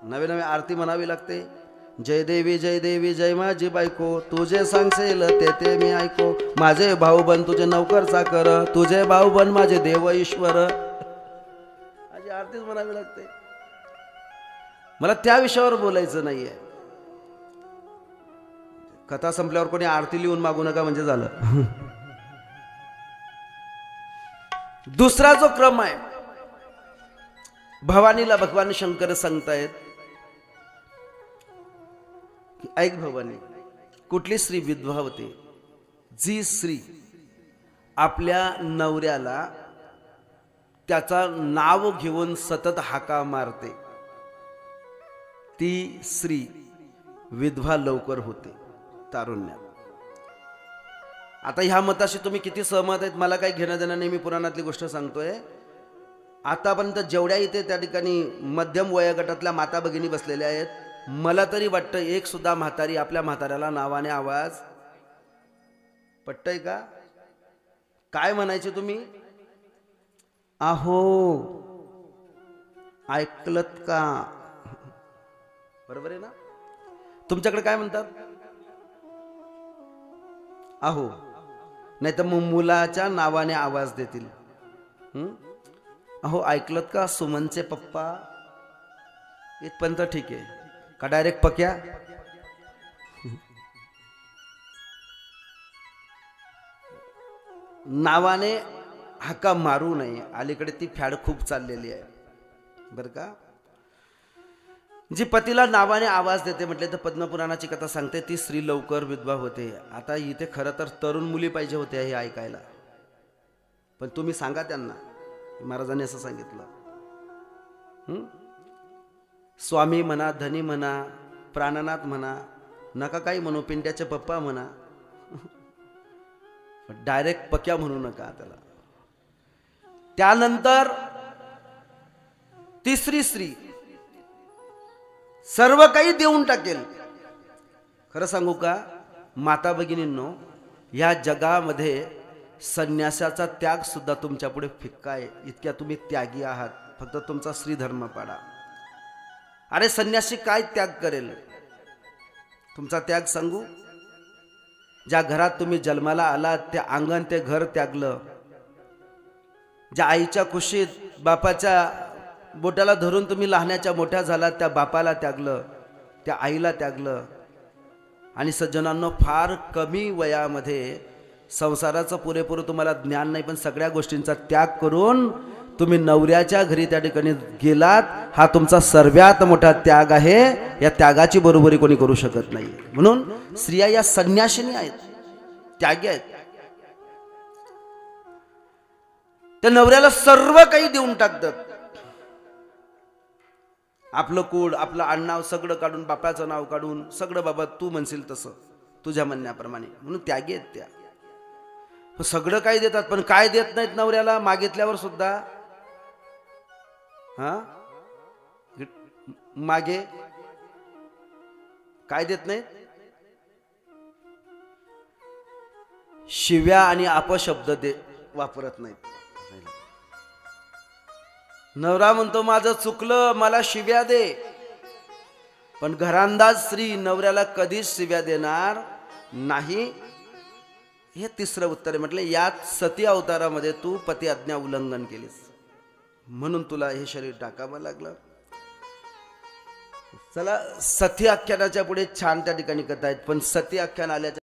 नवे नवे आरती म्हणावी लागते. जय देवी जय माझी बायको, तुझे सांगसेल ते ते मी ऐको. माझे भाऊ बन तुझे नौकर चाकर, तुझे भाऊ बन माझे देव ईश्वर. अशी आरतीच म्हणावी लागते. मला त्या विषयावर बोलायचं नाहीये. कथा संपल्यावर कोणी आरती लिहून मागू नका म्हणजे झालं. दुसरा जो क्रम आहे, भवानीला भगवान शंकर सांगतायत की ऐक भवानी, कुठली स्त्री विधवा होते, जी स्त्री आपल्या नवऱ्याला त्याचा नाव घेऊन सतत हाका मारते, ती स्त्री विधवा लवकर होते तारुण्यात. आता ह्या मताशी तुम्ही किती सहमत आहेत मला काही घेणं देणं नाही. मी पुराणातली गोष्ट सांगतोय. आतापर्यंत जेवढ्या इथे त्या ठिकाणी मध्यम वयोगटातल्या माता भगिनी बसलेल्या आहेत, मला तरी वाटतं एक सुद्धा म्हातारी आपल्या म्हाताऱ्याला नावाने आवाज पटतय का? काय म्हणायचे तुम्ही? आहो, ऐकलत का? बरोबर आहे ना? तुमच्याकडे काय म्हणतात? आहो, नाही तर मुलाच्या नावाने आवाज देतील. अहो, ऐकलत का सुमनचे पप्पा? इथपर्यंत ठीक आहे का? डायरेक्ट पक्या? नावाने हाका मारू नये. अलीकडे ती फॅड खूप चाललेली आहे बर का. जी पतीला नावाने आवाज देते म्हटले तर पद्मपुराणाची कथा सांगते ती स्त्री लवकर विधवा होते. आता इथे खरं तर तरुण मुली पाहिजे होत्या हे ऐकायला, पण तुम्ही सांगा त्यांना महाराजांनी असं सांगितलं. स्वामी म्हणा, धनी म्हणा, प्राणनाथ म्हणा, नका काही म्हणू, पिंट्याचे पप्पा म्हणा, डायरेक्ट पक्या म्हणू नका त्याला. त्यानंतर तिसरी स्त्री सर्व काही देऊन टाकेल. खरं सांगू का माता भगिनींनो, या जगामध्ये संन्यासाचा त्याग सुद्धा तुमच्या पुढे फिक्का आहे. इतक्या तुम्ही त्यागी आहात. फक्त तुमचा श्रीधर्म पाडा. अरे संन्यासी काय त्याग करेल? तुमचा त्याग सांगू. ज्या घरात तुम्ही जन्माला आलात ते अंगण ते घर त्यागलं. ज्या आईच्या कुशीत बापाच्या बोटाला धरून तुम्ही लहानाच्या मोठ्या झालात त्या बापाला त्यागलं, त्या आईला त्यागलं. आणि सज्जनांनो, फार कमी वयामध्ये संसाराचं पुरेपूर तुम्हाला ज्ञान नाही, पण सगळ्या गोष्टींचा त्याग करून तुम्ही नवऱ्याच्या घरी त्या ठिकाणी गेलात. हा तुमचा सर्वात मोठा त्याग आहे. या त्यागाची बरोबरी कोणी करू शकत नाही. म्हणून स्त्रिया या संन्यासिनी आहेत, त्यागी आहेत. त्या नवऱ्याला सर्व काही देऊन टाकतात. आपलं कूड, आपलं आडनाव सगळं काढून, बापाचं नाव काढून सगळं, बाबा तू म्हणशील तसं, तुझ्या म्हणण्याप्रमाणे. म्हणून त्यागी आहेत त्या. सगळं काही देतात पण काय देत नाहीत नवऱ्याला मागितल्यावर सुद्धा. मागे काय देत नाहीत? शिव्या आणि अपशब्द वापरत नाहीत. नवरा म्हणतो माझं चुकलं, मला शिव्या दे. पण घरांदाज स्त्री नवऱ्याला कधीच शिव्या देणार नाही. हे तिसरं उत्तर आहे. म्हटलं यात सती अवतारामध्ये तू पती आज्ञा उल्लंघन केलीस, म्हणून तुला हे शरीर टाकावं लागलं. चला, सती आख्यानाच्या पुढे छान त्या ठिकाणी कथा आहेत, पण सती आख्यान आल्याच्या